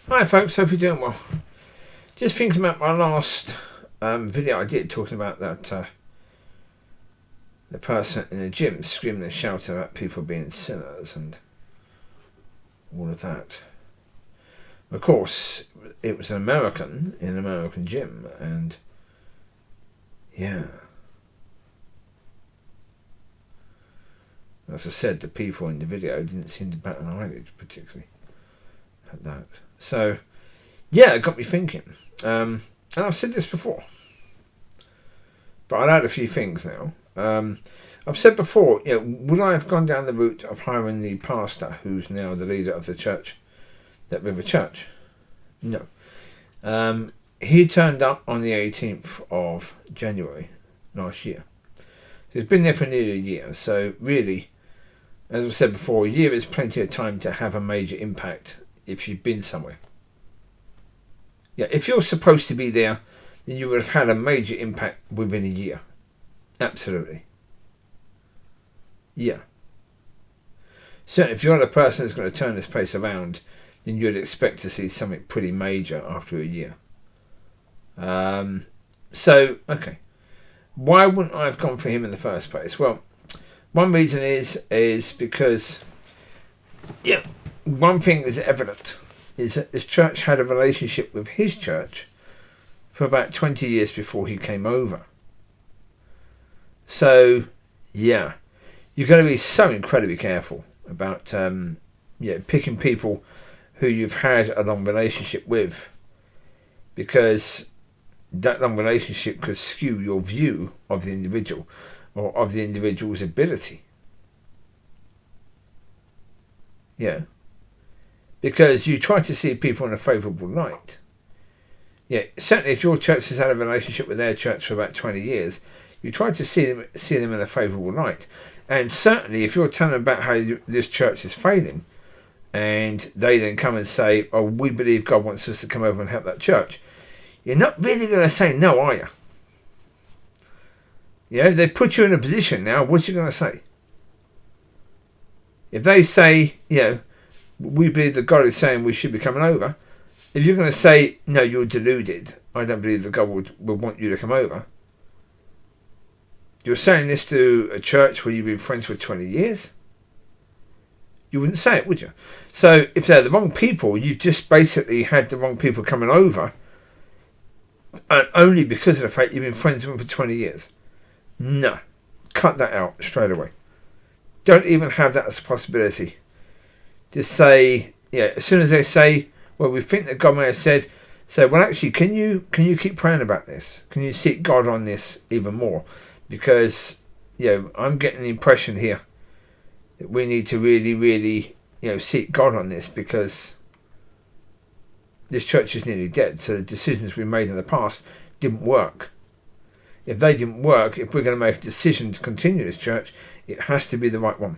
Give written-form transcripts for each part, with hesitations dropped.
Hi folks, hope you're doing well. Just thinking about my last video I did talking about that the person in the gym screaming and shouting about people being sinners and all of that. Of course, it was an American in an American gym, and yeah. As I said, the people in the video didn't seem to bat an eyelid particularly at that. So, yeah, it got me thinking. And I've said this before, but I'll add a few things now. I've said before, would I have gone down the route of hiring the pastor who's now the leader of the church, that River Church? No. He turned up on the 18th of January last year. He's been there for nearly a year, so really, as I've said before, a year is plenty of time to have a major impact if you've been somewhere. Yeah, if you're supposed to be there, then you would have had a major impact within a year. Absolutely. Yeah. Certainly, if you're the person that's going to turn this place around, then you'd expect to see something pretty major after a year. Okay. Why wouldn't I have gone for him in the first place? Well, one reason is because, one thing is evident is that this church had a relationship with his church for about 20 years before he came over. So, yeah, you're going to be so incredibly careful about picking people who you've had a long relationship with, because that long relationship could skew your view of the individual or of the individual's ability. Yeah. Because you try to see people in a favourable light. Yeah, certainly if your church has had a relationship with their church for about 20 years, you try to see them in a favourable light. And certainly if you're telling them about how this church is failing, and they then come and say, oh, we believe God wants us to come over and help that church, you're not really going to say no, are you? They put you in a position now, what's you going to say? If they say, we believe that God is saying we should be coming over, if you're going to say, no, you're deluded, I don't believe that God would want you to come over, you're saying this to a church where you've been friends for 20 years? You wouldn't say it, would you? So if they're the wrong people, you've just basically had the wrong people coming over, and only because of the fact you've been friends with them for 20 years. No. Cut that out straight away. Don't even have that as a possibility. Just say, as soon as they say, well, we think that God may have said, say, well, actually, can you keep praying about this? Can you seek God on this even more? Because, I'm getting the impression here that we need to really, really, seek God on this, because this church is nearly dead. So the decisions we made in the past didn't work. If they didn't work, if we're going to make a decision to continue this church, it has to be the right one.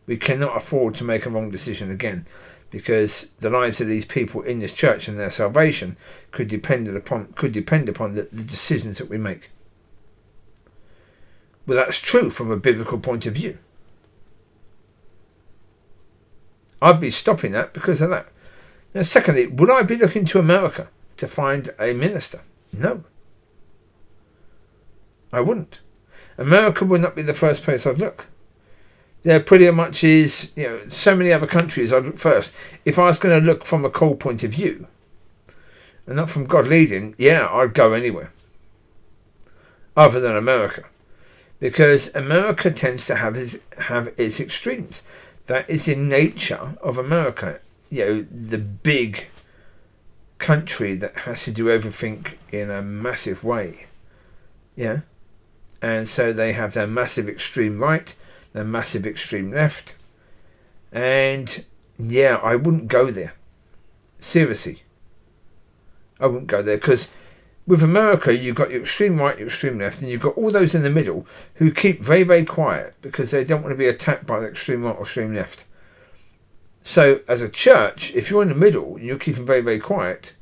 We cannot afford to make a wrong decision again, because the lives of these people in this church and their salvation could depend upon the decisions that we make. Well, that's true from a biblical point of view. I'd be stopping that because of that. Now, secondly, would I be looking to America to find a minister? No. I wouldn't. America would not be the first place I'd look. There pretty much is, so many other countries I'd look first. If I was going to look from a cold point of view, and not from God leading, I'd go anywhere other than America. Because America tends to have its extremes. That is the nature of America. The big country that has to do everything in a massive way. Yeah. And so they have their massive extreme right, their massive extreme left. And I wouldn't go there. Seriously. I wouldn't go there, because with America, you've got your extreme right, your extreme left, and you've got all those in the middle who keep very, very quiet because they don't want to be attacked by the extreme right or extreme left. So, as a church, if you're in the middle and you're keeping very, very quiet,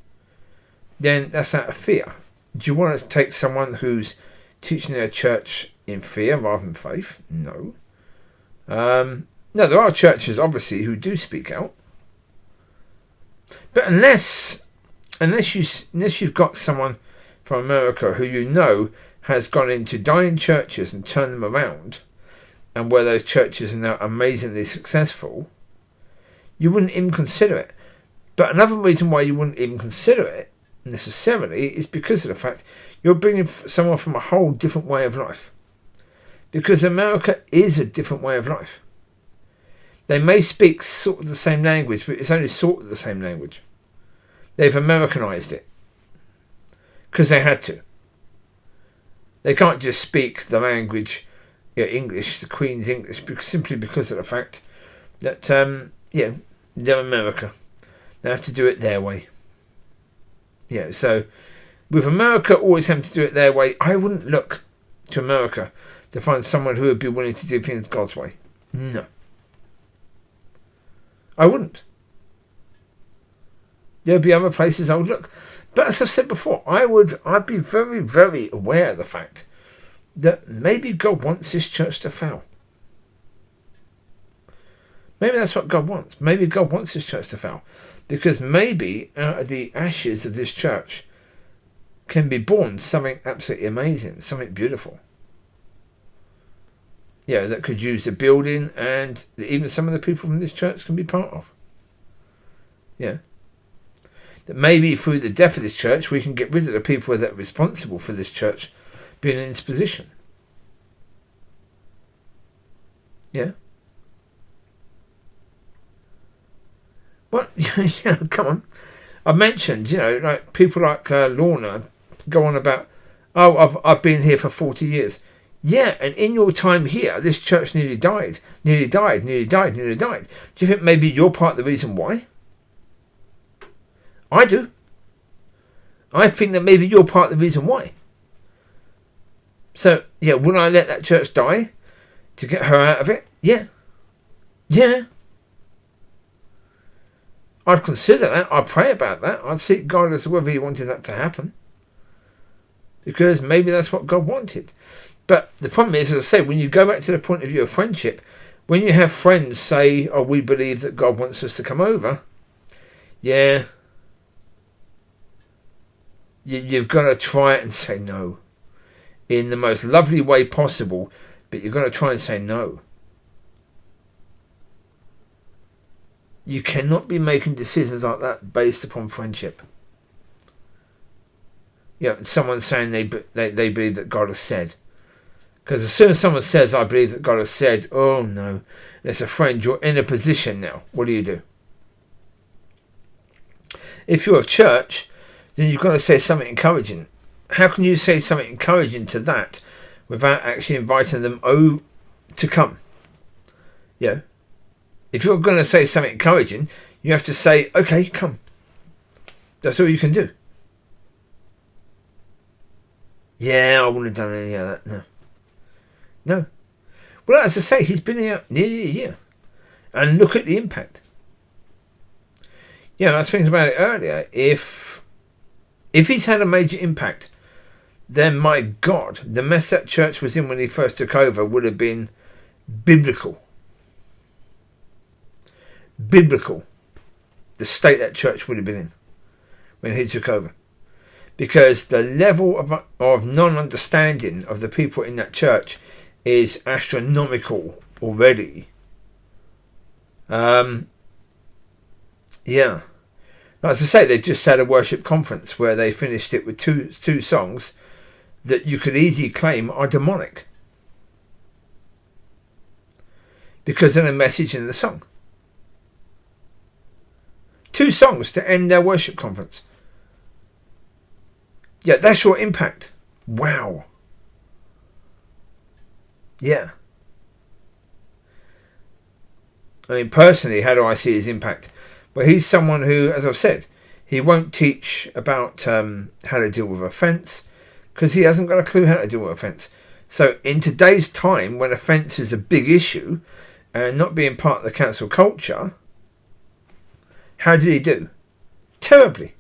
then that's out of fear. Do you want to take someone who's teaching their church in fear rather than faith? No. No, there are churches, obviously, who do speak out. But unless you've got someone from America who you know has gone into dying churches and turned them around, and where those churches are now amazingly successful, you wouldn't even consider it. But another reason why you wouldn't even consider it necessarily is because of the fact you're bringing someone from a whole different way of life. Because America is a different way of life. They may speak sort of the same language, but it's only sort of the same language. They've Americanized it. Because they had to. They can't just speak the language, English, the Queen's English, simply because of the fact that, they're America. They have to do it their way. So with America always having to do it their way, I wouldn't look to America to find someone who would be willing to do things God's way. No. I wouldn't. There'd be other places I would look. But as I've said before, I'd be very, very aware of the fact that maybe God wants this church to fail. Maybe that's what God wants. Maybe God wants this church to fail. Because maybe out of the ashes of this church can be born something absolutely amazing, something beautiful. That could use the building and even some of the people from this church can be part of. That maybe through the death of this church we can get rid of the people that are responsible for this church being in this position. Well, come on. I mentioned, like people like Lorna go on about, I've been here for 40 years. Yeah, and in your time here, this church nearly died. Do you think maybe you're part of the reason why? I do. I think that maybe you're part of the reason why. So, would I let that church die to get her out of it? Yeah. I'd consider that. I'd pray about that. I'd seek God as to whether he wanted that to happen. Because maybe that's what God wanted. But the problem is, as I say, when you go back to the point of view of friendship, when you have friends say, we believe that God wants us to come over, you've got to try it and say no. In the most lovely way possible, but you've got to try and say no. You cannot be making decisions like that based upon friendship. Someone saying they believe that God has said. Because as soon as someone says, I believe that God has said, oh no, there's a friend, you're in a position now. What do? If you're of church, then you've got to say something encouraging. How can you say something encouraging to that without actually inviting them to come? If you're going to say something encouraging, you have to say, okay, come. That's all you can do. I wouldn't have done any of that. No. Well, as I say, he's been here nearly a year. And look at the impact. I was thinking about it earlier. If he's had a major impact, then my God, the mess that church was in when he first took over would have been biblical. The state that church would have been in when he took over. Because the level of non-understanding of the people in that church is astronomical already. As I say, they just had a worship conference where they finished it with two songs that you could easily claim are demonic. Because of the message in the song. 2 songs to end their worship conference. That's your impact. Wow. I mean, personally, how do I see his impact? Well, he's someone who, as I've said, he won't teach about how to deal with offence because he hasn't got a clue how to deal with offence. So in today's time, when offence is a big issue and not being part of the cancel culture, how did he do? Terribly.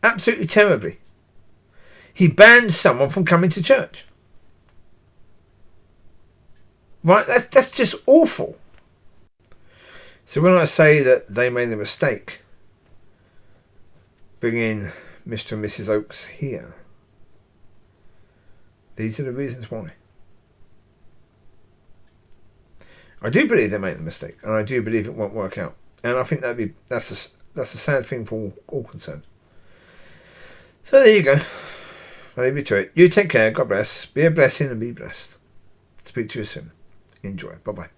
Absolutely terribly. He banned someone from coming to church. Right? That's just awful. So when I say that they made a mistake, bringing Mr. and Mrs. Oakes here. These are the reasons why. I do believe they made a mistake, and I do believe it won't work out. And I think that's a sad thing for all concerned. So there you go. I'll leave you to it. You take care. God bless. Be a blessing and be blessed. Speak to you soon. Enjoy. Bye-bye.